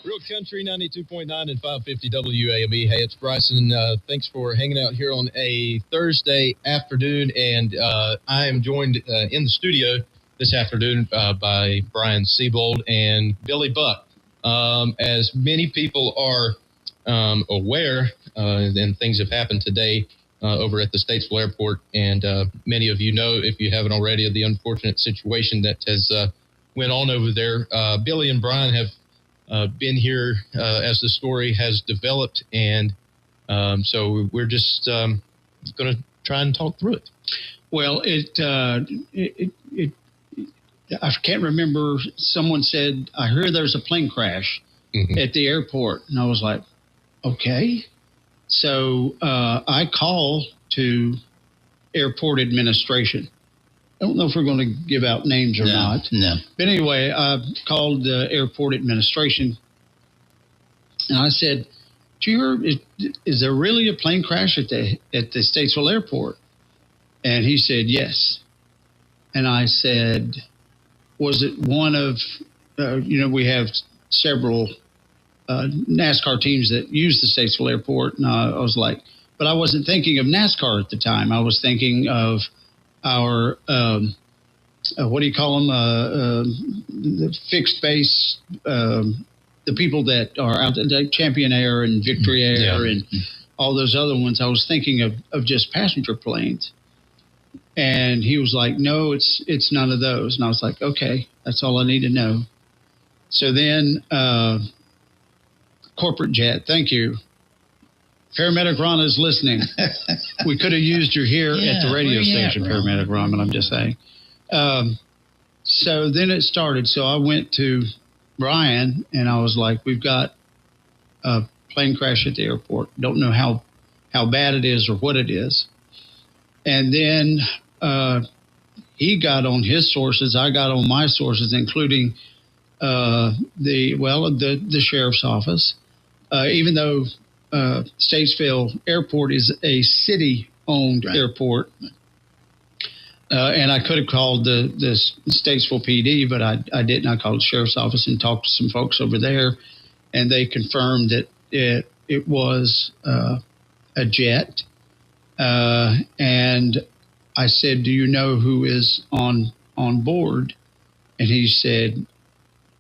Real Country 92.9 and 550 WAME. Hey, it's Bryson. Thanks for hanging out here on a Thursday afternoon. And I am joined in the studio this afternoon by Brian Seabold and Billy Buck. As many people are aware, and things have happened today over at the Statesville Airport. And many of you know, if you haven't already, of the unfortunate situation that has went on over there. Billy and Brian have been here as the story has developed, and so we're just going to try and talk through it. Well, I can't remember. Someone said, I hear there's a plane crash at the airport, and I was like, okay. So I called to airport administration. I don't know if we're going to give out names or not. No. But anyway, I called the airport administration, and I said, "Do you hear, is there really a plane crash at the Statesville Airport?" And he said, "Yes." And I said, "Was it one of, we have several NASCAR teams that use the Statesville Airport." And I was like, but I wasn't thinking of NASCAR at the time. I was thinking of our, what do you call them? The fixed base, the people that are out there, like Champion Air and Victory Air and all those other ones. I was thinking of just passenger planes. And he was like, "No, it's none of those." And I was like, "Okay, that's all I need to know." So then, corporate jet, thank you. Paramedic Ron is listening. We could have used you here at the radio station, Paramedic Ron, but I'm just saying. So then it started. So I went to Brian, and I was like, "We've got a plane crash at the airport. Don't know how bad it is or what it is." And then he got on his sources. I got on my sources, including the sheriff's office, even though Statesville Airport is a city-owned airport. And I could have called the Statesville PD, but I didn't. I called the sheriff's office and talked to some folks over there, and they confirmed that it was a jet. And I said, "Do you know who is on board?" And he said,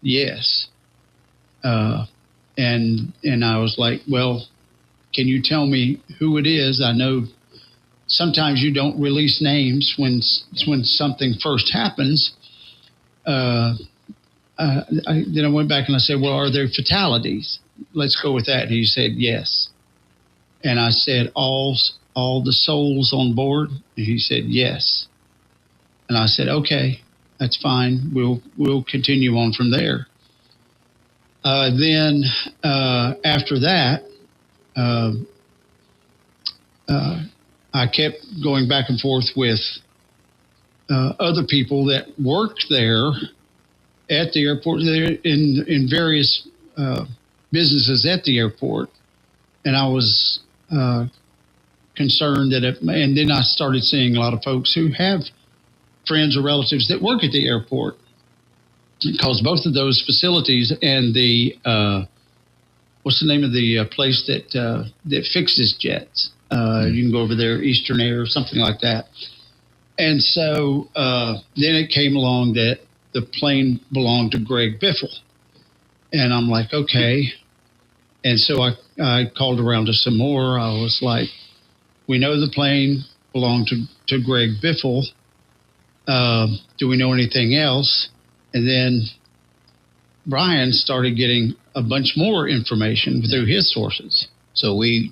"Yes." And I was like, "Well, can you tell me who it is? I know sometimes you don't release names when something first happens." Then I went back and I said, "Well, are there fatalities? Let's go with that." And he said, "Yes." And I said, all the souls on board?" And he said, "Yes." And I said, "Okay, that's fine. We'll continue on from there." Then after that, I kept going back and forth with other people that worked there at the airport, there in various businesses at the airport, and I was concerned that and then I started seeing a lot of folks who have friends or relatives that work at the airport, because both of those facilities and the what's the name of the place that fixes jets? You can go over there, Eastern Air or something like that. And so then it came along that the plane belonged to Greg Biffle, and I'm like, okay. And so I called around to some more. I was like, "We know the plane belonged to Greg Biffle. Do we know anything else?" And then Brian started getting a bunch more information through his sources. So we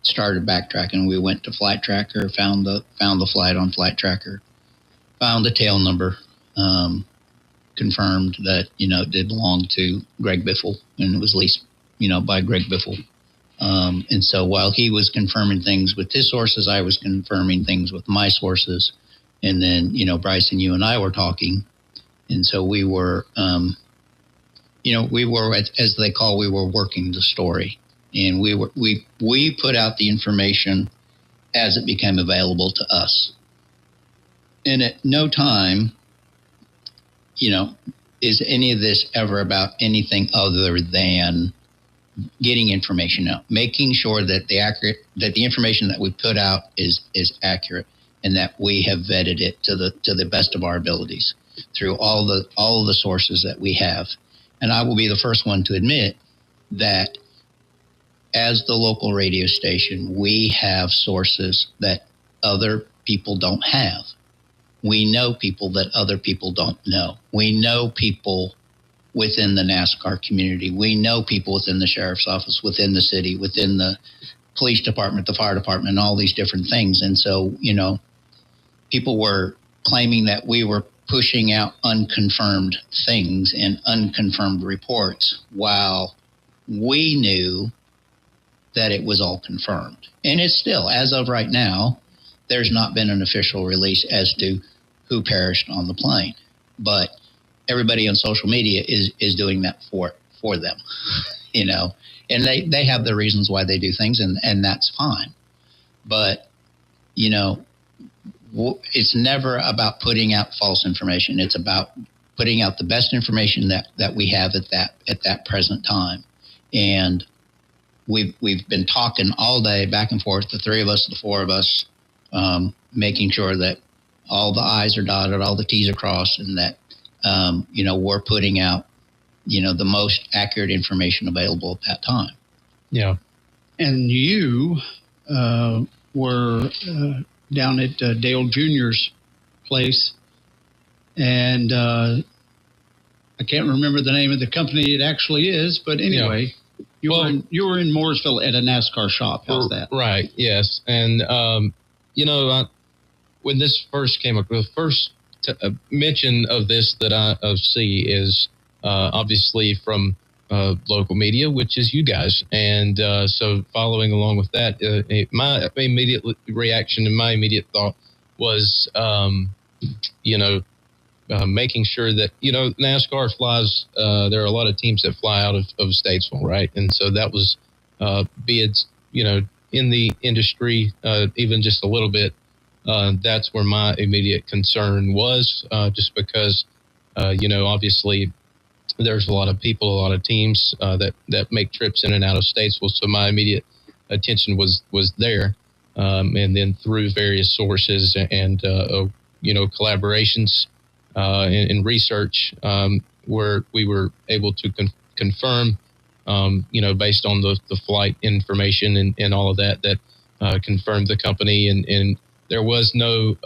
started backtracking. We went to Flight Tracker, found the flight on Flight Tracker, found the tail number, confirmed that it did belong to Greg Biffle, and it was leased by Greg Biffle. And so while he was confirming things with his sources, I was confirming things with my sources. And then, Bryson, you and I were talking. And so we were, we were, as they call, we were working the story. And we put out the information as it became available to us. And at no time is any of this ever about anything other than getting information out, making sure that the information that we put out is accurate, and that we have vetted it to the best of our abilities through all the sources that we have. And I will be the first one to admit that as the local radio station, we have sources that other people don't have. We know people that other people don't know. We know people within the NASCAR community. We know people within the sheriff's office, within the city, within the police department, the fire department, and all these different things. And so, people were claiming that we were pushing out unconfirmed things and unconfirmed reports, while we knew that it was all confirmed. And it's still, as of right now, there's not been an official release as to who perished on the plane. But everybody on social media is doing that for them, and they have their reasons why they do things, and that's fine. But, it's never about putting out false information. It's about putting out the best information that we have at that present time. And we've been talking all day back and forth, the three of us, the four of us, making sure that all the I's are dotted, all the T's are crossed, and that, we're putting out, the most accurate information available at that time. Yeah. And you were down at Dale Jr.'s place, and I can't remember the name of the company it actually is, but anyway, you were in Mooresville at a NASCAR shop. How's that? Right. Yes. And when this first came up, the first mention of this that I see is obviously from local media, which is you guys. And so following along with that, my immediate reaction and my immediate thought was, making sure that, NASCAR flies, there are a lot of teams that fly out of Statesville, right? And so that was, be it, in the industry, even just a little bit, that's where my immediate concern was, just because, obviously there's a lot of people, a lot of teams that make trips in and out of Statesville. So my immediate attention was there. And then through various sources and, collaborations and research, where we were able to confirm, based on the flight information and all of that confirmed the company. And there was no,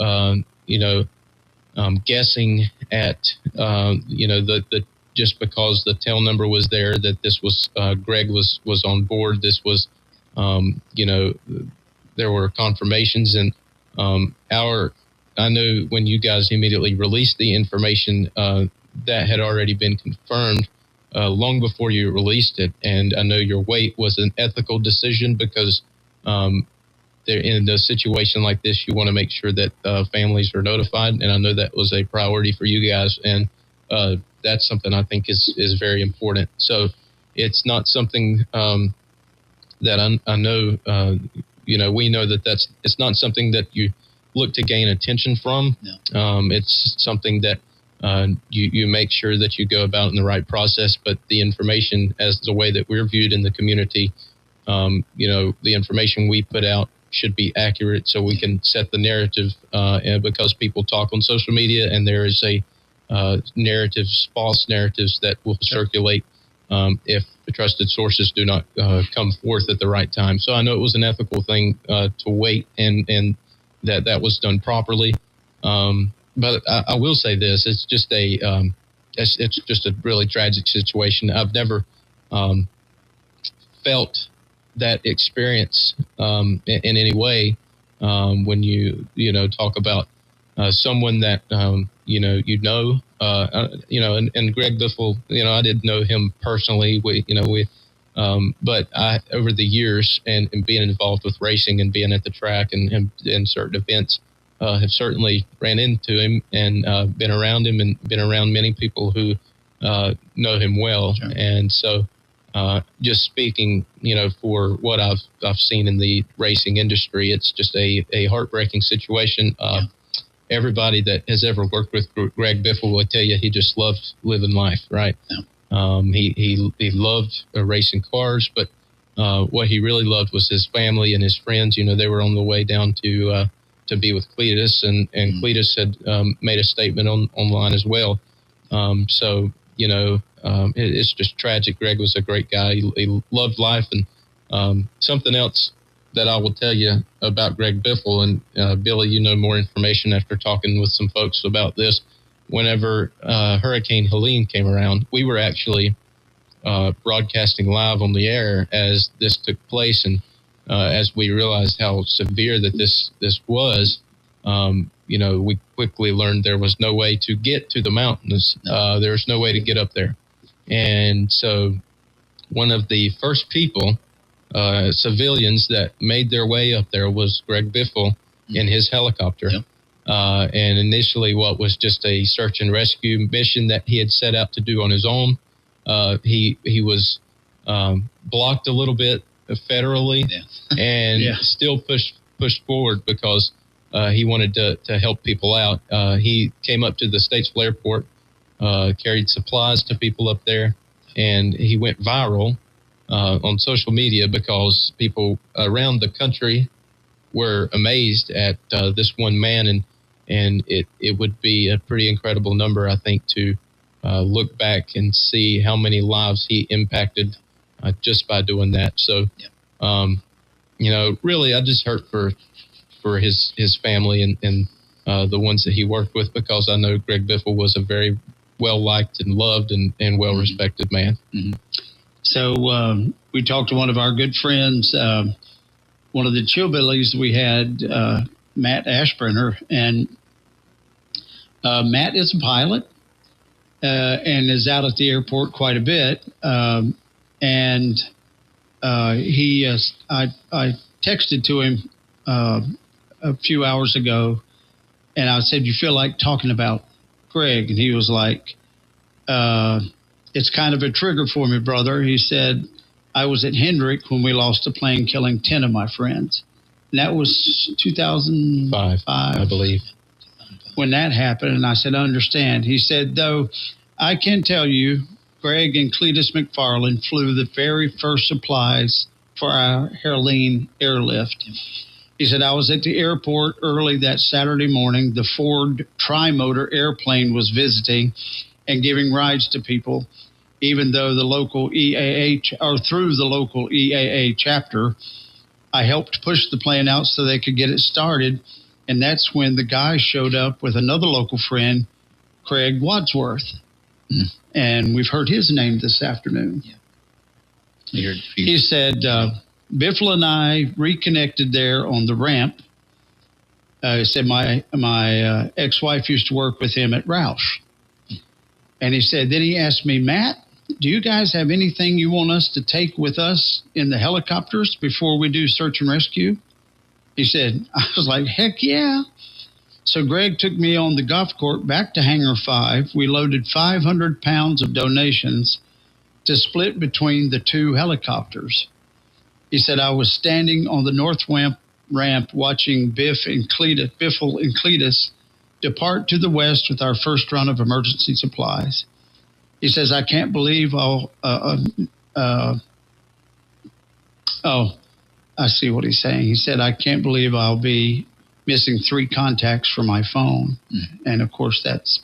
guessing at, the just because the tail number was there, that this was, Greg was on board. This was, there were confirmations, and I know when you guys immediately released the information, that had already been confirmed long before you released it. And I know your wait was an ethical decision, because in a situation like this, you want to make sure that families are notified. And I know that was a priority for you guys. And that's something I think is very important. So it's not something that I know, we know that it's not something that you look to gain attention from. No. It's something that you make sure that you go about in the right process. But the information, as the way that we're viewed in the community, the information we put out should be accurate, so we can set the narrative. And because people talk on social media, and there is a false narratives that will circulate if the trusted sources do not come forth at the right time. So I know it was an ethical thing to wait, and that was done properly. But I will say this: it's just a really tragic situation. I've never felt that experience in any way when you talk about someone that and Greg Biffle, I didn't know him personally. But over the years and being involved with racing and being at the track and certain events, have certainly ran into him and been around him and been around many people who know him well. Sure. And so just speaking, for what I've seen in the racing industry, it's just a heartbreaking situation. everybody that has ever worked with Greg Biffle will tell you he just loves living life, right? Yeah. He loved racing cars, but what he really loved was his family and his friends. You know, they were on the way down to be with Cletus, and Cletus had made a statement online as well. So, you know, it's just tragic. Greg was a great guy. He loved life. And something else that I will tell you about Greg Biffle, and Billy, you know more information after talking with some folks about this. Whenever Hurricane Helene came around, we were actually broadcasting live on the air as this took place. And as we realized how severe that this was, you know, we quickly learned there was no way to get to the mountains. There was no way to get up there. And so one of the first people, civilians that made their way up there was Greg Biffle in his helicopter. Yep. And initially what was just a search and rescue mission that he had set out to do on his own. He was blocked a little bit federally and still pushed forward because he wanted to help people out. He came up to the Statesville Airport, carried supplies to people up there, and he went viral on social media because people around the country were amazed at this one man, and it would be a pretty incredible number, I think, to look back and see how many lives he impacted just by doing that. So, you know, really, I just hurt for his family and the ones that he worked with, because I know Greg Biffle was a very well-liked and loved and well-respected man. Mm-hmm. So we talked to one of our good friends, one of the Chillbillies we had, Matt Ashburner, and Matt is a pilot and is out at the airport quite a bit. And I texted to him a few hours ago, and I said, "You feel like talking about Greg?" And he was like, "It's kind of a trigger for me, brother." He said, "I was at Hendrick when we lost a plane, killing 10 of my friends." And that was 2005, I believe, when that happened. And I said, "I understand." He said, "Though I can tell you, Greg and Cletus McFarland flew the very first supplies for our Helene airlift." He said, "I was at the airport early that Saturday morning. The Ford tri-motor airplane was visiting and giving rides to people, even though the local through the local EAA chapter. I helped push the plane out so they could get it started. And that's when the guy showed up with another local friend, Craig Wadsworth. And we've heard his name this afternoon." Yeah. He said, "Biffle and I reconnected there on the ramp." He said, my ex-wife used to work with him at Roush. And he said, then he asked me, "Matt, do you guys have anything you want us to take with us in the helicopters before we do search and rescue?" He said, I was like, "Heck yeah." So Greg took me on the golf court back to Hangar 5. We loaded 500 pounds of donations to split between the two helicopters. He said, "I was standing on the north ramp watching Biffle and Cletus depart to the west with our first run of emergency supplies." He says, "I can't believe I see what he's saying." He said, "I can't believe I'll be missing 3 contacts from my phone." And of course, that's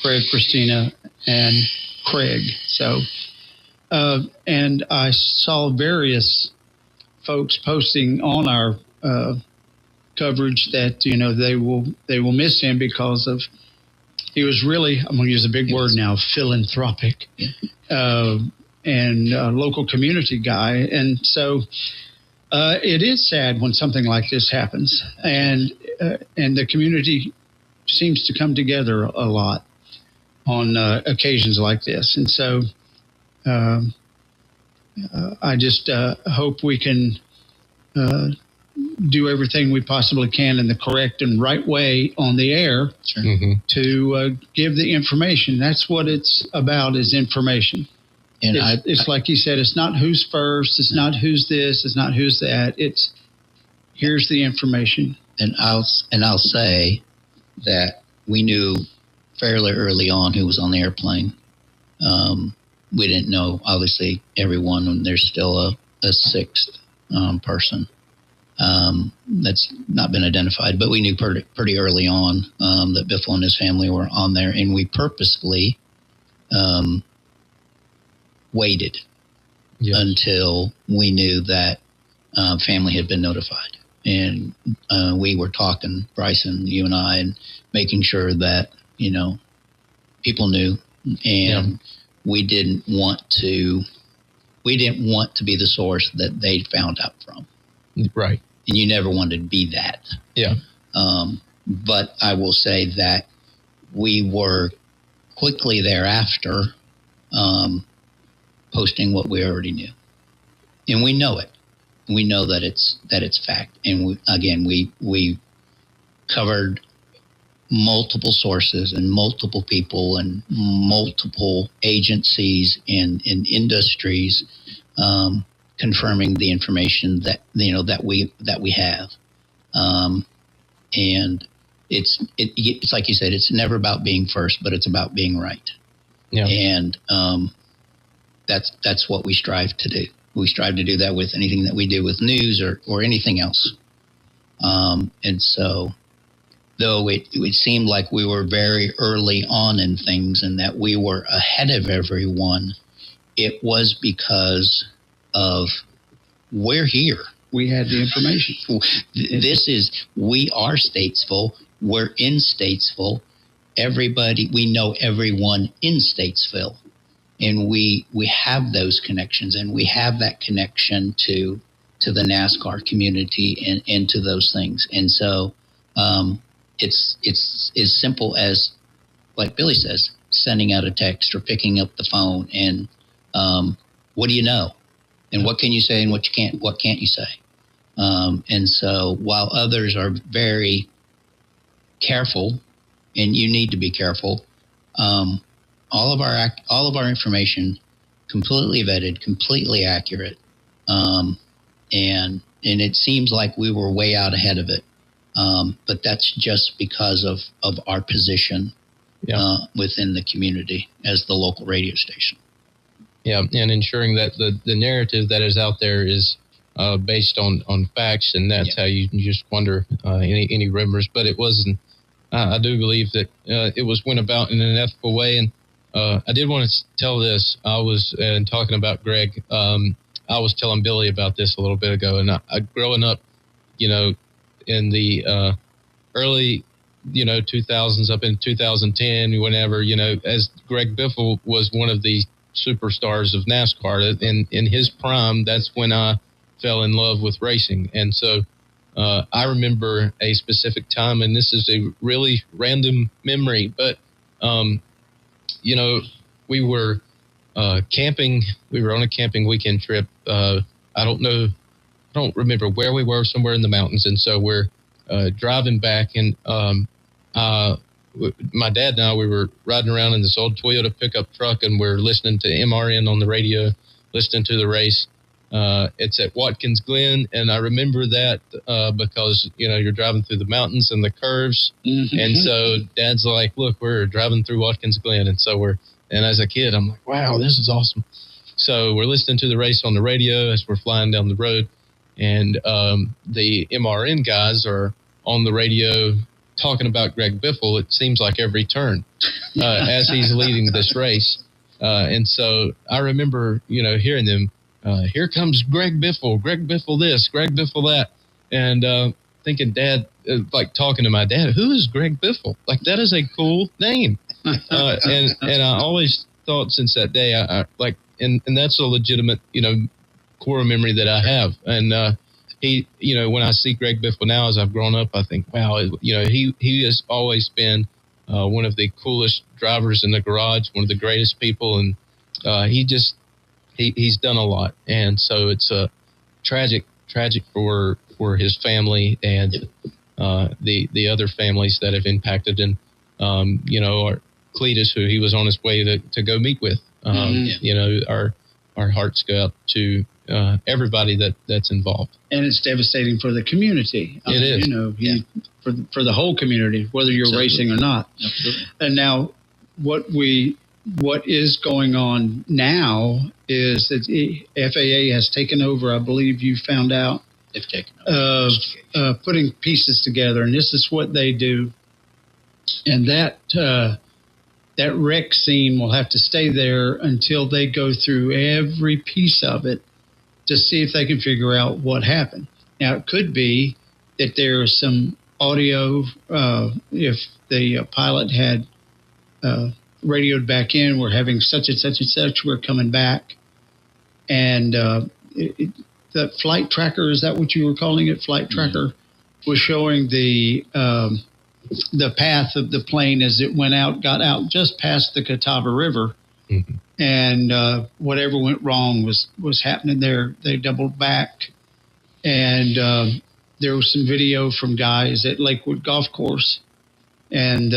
Greg, Christina, and Craig. So, and I saw various folks posting on our coverage that, you know, they will miss him because of, he was really, I'm going to use a big word now, philanthropic, and a local community guy. And so it is sad when something like this happens, and the community seems to come together a lot on occasions like this. And so I just hope we can do everything we possibly can in the correct and right way on the air to give the information. That's what it's about, is information. And it's like you said, it's not who's first, it's not who's this, it's not who's that. It's here's the information. And I'll say that we knew fairly early on who was on the airplane. We didn't know, obviously, everyone, and there's still a sixth person that's not been identified, but we knew pretty early on that Biffle and his family were on there, and we purposefully waited until we knew that family had been notified. And we were talking, Bryson, you and I, and making sure that, people knew. And we didn't want to be the source that they found out from. Right. And you never wanted to be that. Yeah. But I will say that we were quickly thereafter posting what we already knew. And we know it. We know that it's fact. And we covered multiple sources and multiple people and multiple agencies and industries confirming the information that we have. And it's like you said, it's never about being first, but it's about being right. Yeah. And that's what we strive to do. We strive to do that with anything that we do with news or anything else. And so, though it seemed like we were very early on in things and that we were ahead of everyone, it was because of we're here. We had the information. We are Statesville. We're in Statesville. Everybody, we know everyone in Statesville. And we have those connections, and we have that connection to the NASCAR community and to those things. And so it's as simple as, like Billy says, sending out a text or picking up the phone and what do you know? And what can you say and what can't you say? And so while others are very careful, and you need to be careful, all of our information completely vetted, completely accurate, and it seems like we were way out ahead of it, but that's just because of our position within the community as the local radio station. Yeah, and ensuring that the narrative that is out there is based on facts, and that's how you just wonder any rumors. But it wasn't. I do believe that it was went about in an ethical way, and I did want to tell this. I was talking about Greg. I was telling Billy about this a little bit ago, and I growing up, in the early, 2000s up in 2010, whenever, as Greg Biffle was one of the superstars of NASCAR in his prime. That's when I fell in love with racing, and so I remember a specific time, and this is a really random memory, but we were camping. We were on a camping weekend trip. I don't remember where we were, somewhere in the mountains. And so we're driving back, and my dad and I, we were riding around in this old Toyota pickup truck, and we're listening to MRN on the radio, listening to the race. It's at Watkins Glen, and I remember that because, you're driving through the mountains and the curves. Mm-hmm. And so Dad's like, look, we're driving through Watkins Glen. And so and as a kid, I'm like, wow, this is awesome. So we're listening to the race on the radio as we're flying down the road. And the MRN guys are on the radio talking about Greg Biffle. It seems like every turn as he's leading this race. And so I remember, hearing them. Here comes Greg Biffle this, Greg Biffle that. And thinking, Dad, talking to my dad, who is Greg Biffle? Like, that is a cool name. And I always thought since that day, and that's a legitimate, core memory that I have. And he, when I see Greg Biffle now as I've grown up, I think, wow, he has always been one of the coolest drivers in the garage, one of the greatest people. And he's done a lot. And so it's tragic for his family and the other families that have impacted. And, our Cletus, who he was on his way to go meet with, our hearts go out to everybody that's involved. And it's devastating for the community. It is. for the whole community, whether you're racing or not. Absolutely. And now, what is going on now is that the FAA has taken over. I believe you found out. They've taken over putting pieces together, and this is what they do. And that wreck scene will have to stay there until they go through every piece of it to see if they can figure out what happened. Now, it could be that there's some audio, if the pilot had radioed back in, we're having such and such and such, we're coming back. And the flight tracker, is that what you were calling it? Flight tracker was showing the path of the plane as it got out just past the Catawba River. Mm-hmm. And whatever went wrong was happening there. They doubled back. And there was some video from guys at Lakewood Golf Course. And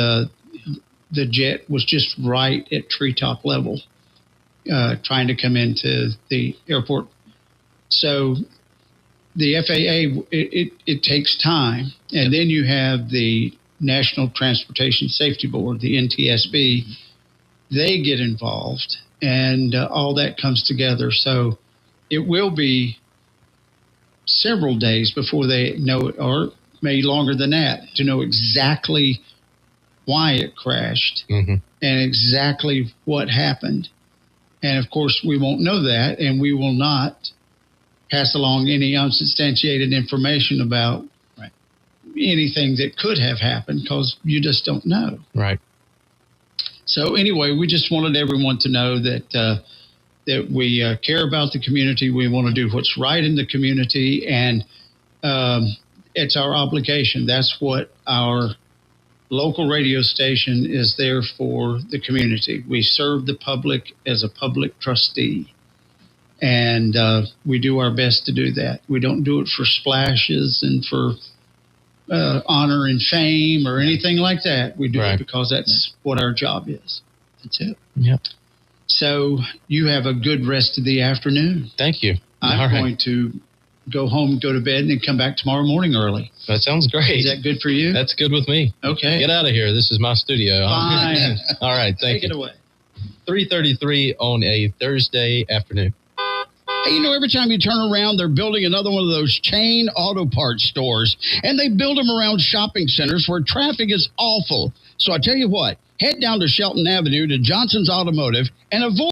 the jet was just right at treetop level, trying to come into the airport. So the FAA, it takes time. And then you have the National Transportation Safety Board, the NTSB. They get involved, and all that comes together. So it will be several days before they know it, or maybe longer than that, to know exactly why it crashed and exactly what happened. And, of course, we won't know that, and we will not pass along any unsubstantiated information about anything that could have happened, because you just don't know. Right. So anyway, we just wanted everyone to know that that we care about the community. We want to do what's right in the community, and it's our obligation. That's what our local radio station is there for, the community. We serve the public as a public trustee, and we do our best to do that. We don't do it for splashes and for honor and fame or anything like that. We do it because that's what our job is. That's it. Yep. So you have a good rest of the afternoon. Thank you. I'm going to go home, go to bed, and then come back tomorrow morning early. That sounds great. Is that good for you? That's good with me. Okay. Get out of here. This is my studio. Fine. All right. Thank you. Take it away. 3:33 on a Thursday afternoon. Hey, every time you turn around, they're building another one of those chain auto parts stores. And they build them around shopping centers where traffic is awful. So I tell you what, head down to Shelton Avenue to Johnson's Automotive and avoid